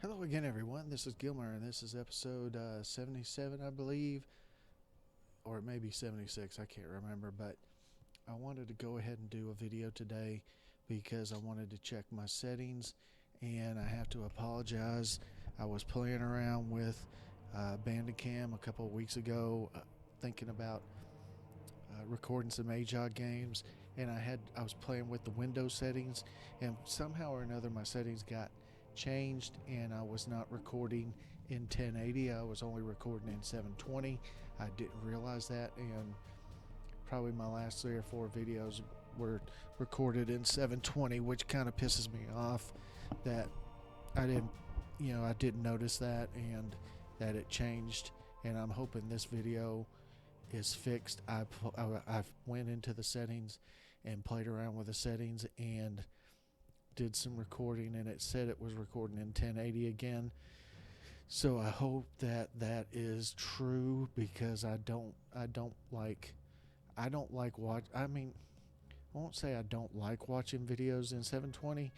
Hello again, everyone. This is Gilmer, and this is episode 77, I believe, or it may be 76. I can't remember, but I wanted to go ahead and do a video today because I wanted to check my settings, and I have to apologize. I was playing around with Bandicam a couple of weeks ago, thinking about recording some AJOG games, and I was playing with the Windows settings, and somehow or another my settings got changed, and I was not recording in 1080. I was only recording in 720. I didn't realize that, and probably my last 3 or 4 videos were recorded in 720, which kind of pisses me off that I didn't notice that, and that it changed. And I'm hoping this video is fixed. I went into the settings and played around with the settings and did some recording, and it said it was recording in 1080 again. So I hope that that is true, because I don't like watch. I mean, I won't say I don't like watching videos in 720.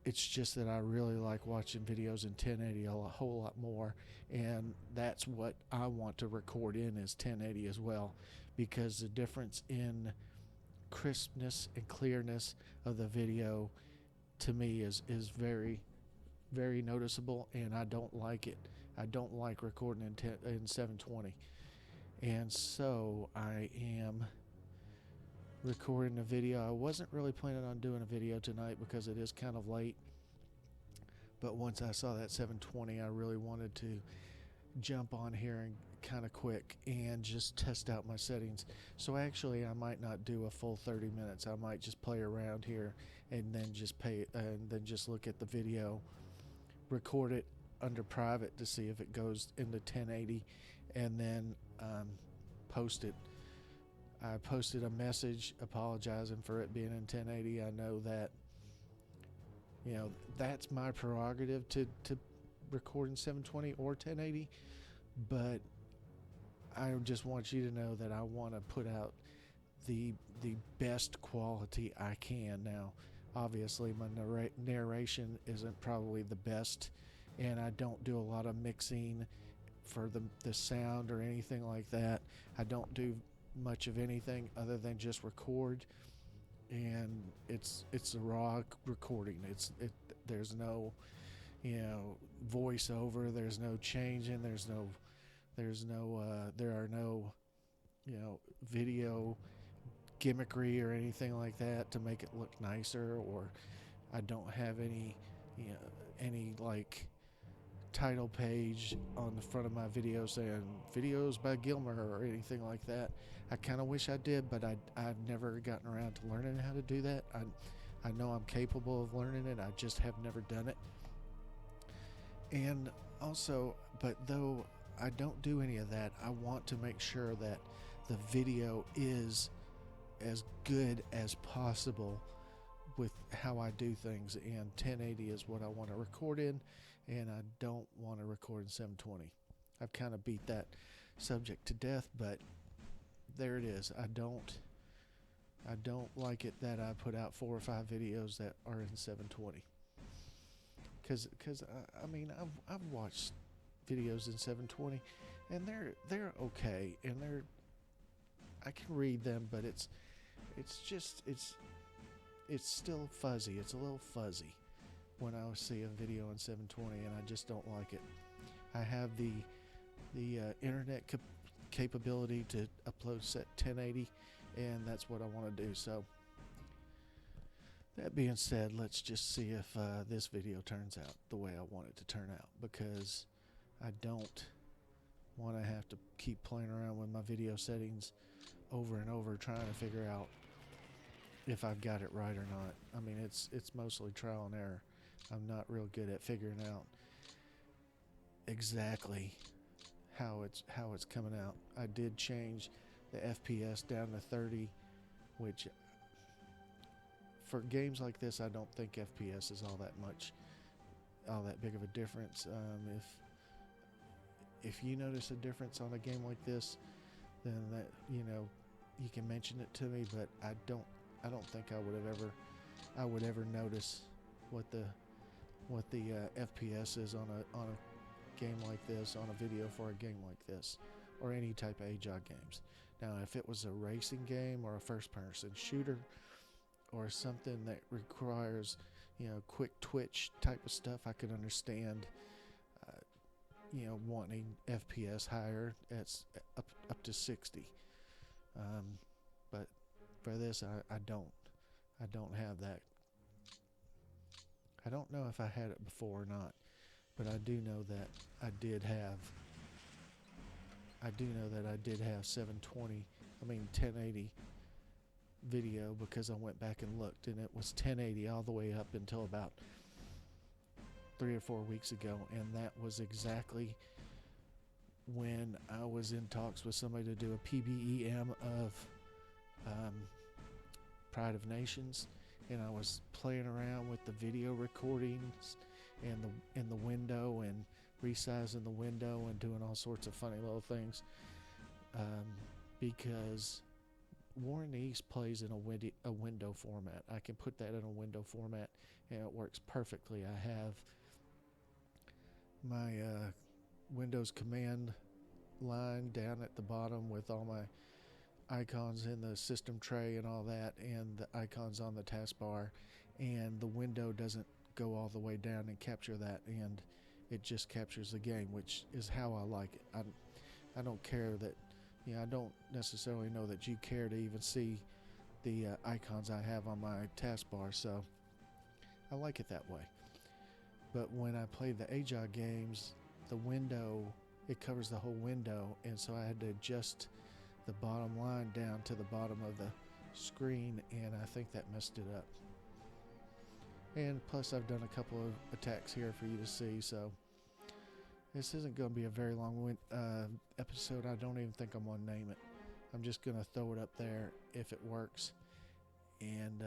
It's just that I really like watching videos in 1080 a whole lot more, and that's what I want to record in, is 1080 as well, because the difference in crispness and clearness of the video to me is very, very noticeable, and I don't like it. I don't like recording in 720, and so I am recording a video. I wasn't really planning on doing a video tonight because it is kind of late, but once I saw that 720, I really wanted to jump on here and kind of quick and just test out my settings. So actually I might not do a full 30 minutes. I might just play around here and then just look at the video, record it under private to see if it goes into 1080, and then post it. I posted a message apologizing for it being in 1080. I know that, that's my prerogative to record in 720 or 1080, but I just want you to know that I want to put out the best quality I can. Now, obviously, my narration isn't probably the best, and I don't do a lot of mixing for the sound or anything like that. I don't do much of anything other than just record, and it's a raw recording. There's no voiceover. There's no changing. There are no video gimmickry or anything like that to make it look nicer. Or I don't have any like title page on the front of my video saying videos by Gilmer or anything like that. I kind of wish I did, but I've never gotten around to learning how to do that. I know I'm capable of learning it. I just have never done it. And also, but though I don't do any of that, I want to make sure that the video is as good as possible with how I do things, and 1080 is what I want to record in, and I don't want to record in 720. I've kind of beat that subject to death, but there it is. I don't like it that I put out 4 or 5 videos that are in 720. Because I mean, I've watched videos in 720, and they're okay, and I can read them, but it's still fuzzy. It's a little fuzzy when I see a video in 720, and I just don't like it. I have the internet capability to upload set 1080, and that's what I want to do. So that being said, let's just see if this video turns out the way I want it to turn out, because I don't want to have to keep playing around with my video settings over and over trying to figure out if I've got it right or not. I mean, it's mostly trial and error. I'm not real good at figuring out exactly how it's coming out. I did change the FPS down to 30, which for games like this, I don't think FPS is all that big of a difference. If you notice a difference on a game like this, then that you can mention it to me. But I don't think I would ever notice what the what the FPS is on a game like this, on a video for a game like this, or any type of AJOG games. Now, if it was a racing game or a first-person shooter or something that requires, quick twitch type of stuff, I could understand, wanting FPS higher. It's up to 60. But for this, I don't have that. I don't know if I had it before or not, but I do know that I did have. I do know that I did have 1080 video, because I went back and looked, and it was 1080 all the way up until about 3 or 4 weeks ago, and that was exactly when I was in talks with somebody to do a PBEM of Pride of Nations, and I was playing around with the video recordings and in the window and resizing the window and doing all sorts of funny little things, because War in the East plays in a window format. I can put that in a window format, and it works perfectly. I have my Windows command line down at the bottom with all my icons in the system tray and all that, and the icons on the taskbar, and the window doesn't go all the way down and capture that, and it just captures the game, which is how I like it. I don't care that, I don't necessarily know that you care to even see the icons I have on my taskbar, so I like it that way. But when I play the AJOG games, the window, it covers the whole window, and so I had to adjust the bottom line down to the bottom of the screen, and I think that messed it up. And plus, I've done a couple of attacks here for you to see, so this isn't going to be a very long episode. I don't even think I'm going to name it. I'm just going to throw it up there if it works, and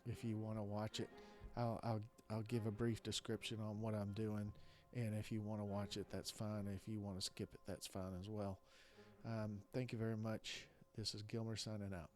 if you want to watch it, I'll give a brief description on what I'm doing, and if you want to watch it, that's fine. If you want to skip it, that's fine as well. Thank you very much. This is Gilmer signing out.